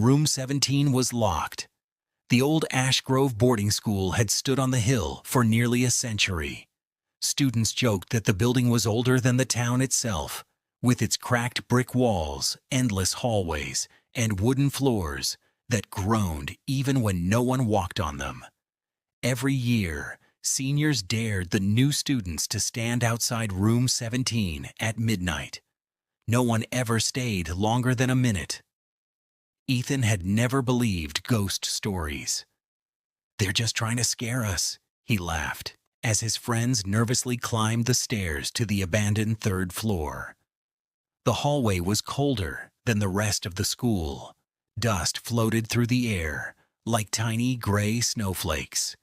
room 17 was locked. The old Ash Grove boarding school had stood on the hill for nearly a century. Students joked that the building was older than the town itself, with its cracked brick walls, endless hallways, and wooden floors that groaned even when no one walked on them. Every year, seniors dared the new students to stand outside room 17 at midnight. No one ever stayed longer than a minute. Ethan had never believed ghost stories. "They're just trying to scare us," he laughed, as his friends nervously climbed the stairs to the abandoned third floor. The hallway was colder than the rest of the school. Dust floated through the air like tiny gray snowflakes.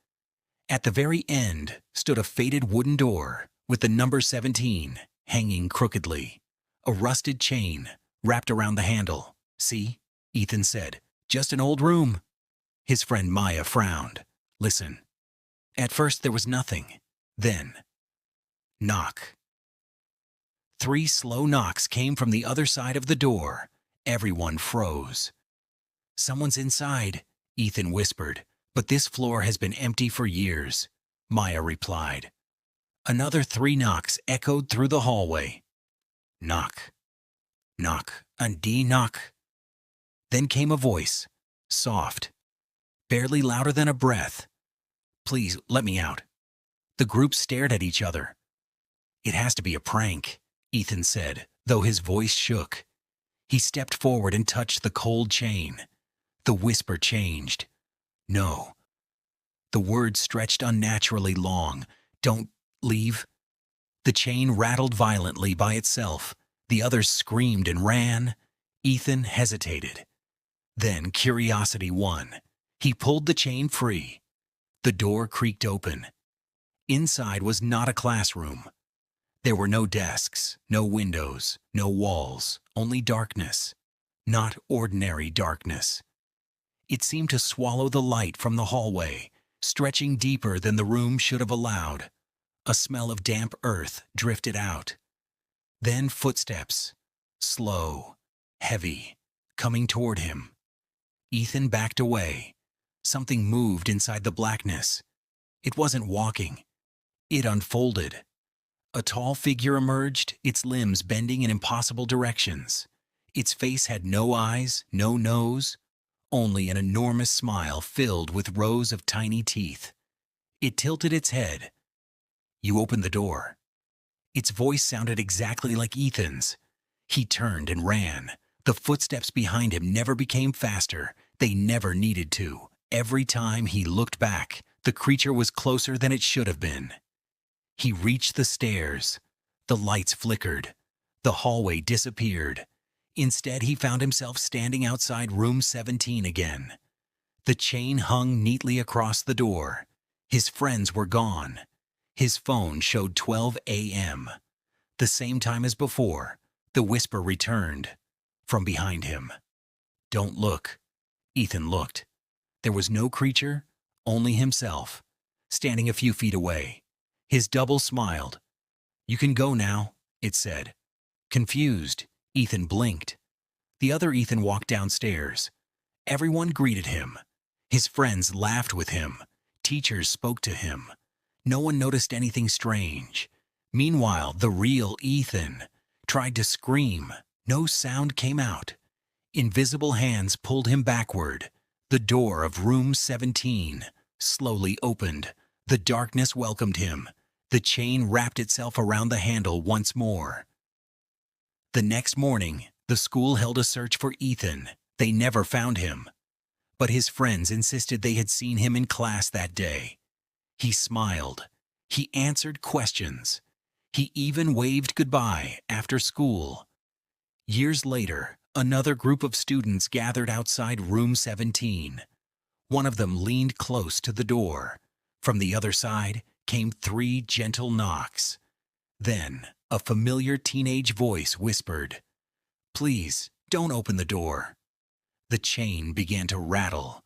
At the very end stood a faded wooden door with the number 17 hanging crookedly. A rusted chain wrapped around the handle. "See?" Ethan said. "Just an old room." His friend Maya frowned. "Listen." At first there was nothing. Then, knock. 3 slow knocks came from the other side of the door. Everyone froze. "Someone's inside," Ethan whispered, "but this floor has been empty for years," Maya replied. Another 3 knocks echoed through the hallway. Knock. Knock. Undie knock. Then came a voice, soft, barely louder than a breath. "Please, let me out." The group stared at each other. "It has to be a prank," Ethan said, though his voice shook. He stepped forward and touched the cold chain. The whisper changed. "No." The words stretched unnaturally long. "Don't leave." The chain rattled violently by itself. The others screamed and ran. Ethan hesitated. Then curiosity won. He pulled the chain free. The door creaked open. Inside was not a classroom. There were no desks, no windows, no walls, only darkness. Not ordinary darkness. It seemed to swallow the light from the hallway, stretching deeper than the room should have allowed. A smell of damp earth drifted out. Then footsteps, slow, heavy, coming toward him. Ethan backed away. Something moved inside the blackness. It wasn't walking. It unfolded. A tall figure emerged, its limbs bending in impossible directions. Its face had no eyes, no nose, only an enormous smile filled with rows of tiny teeth. It tilted its head. "You opened the door." Its voice sounded exactly like Ethan's. He turned and ran. The footsteps behind him never became faster. They never needed to. Every time he looked back, the creature was closer than it should have been. He reached the stairs. The lights flickered. The hallway disappeared. Instead, he found himself standing outside room 17 again. The chain hung neatly across the door. His friends were gone. His phone showed 12 a.m. The same time as before, the whisper returned from behind him. "Don't look." Ethan looked. There was no creature, only himself, standing a few feet away. His double smiled. "You can go now," it said. Confused, Ethan blinked. The other Ethan walked downstairs. Everyone greeted him. His friends laughed with him. Teachers spoke to him. No one noticed anything strange. Meanwhile, the real Ethan tried to scream. No sound came out. Invisible hands pulled him backward. The door of room 17 slowly opened. The darkness welcomed him. The chain wrapped itself around the handle once more. The next morning, the school held a search for Ethan. They never found him. But his friends insisted they had seen him in class that day. He smiled. He answered questions. He even waved goodbye after school. Years later, another group of students gathered outside room 17. One of them leaned close to the door. From the other side came 3 gentle knocks. Then, a familiar teenage voice whispered, "Please, don't open the door." The chain began to rattle.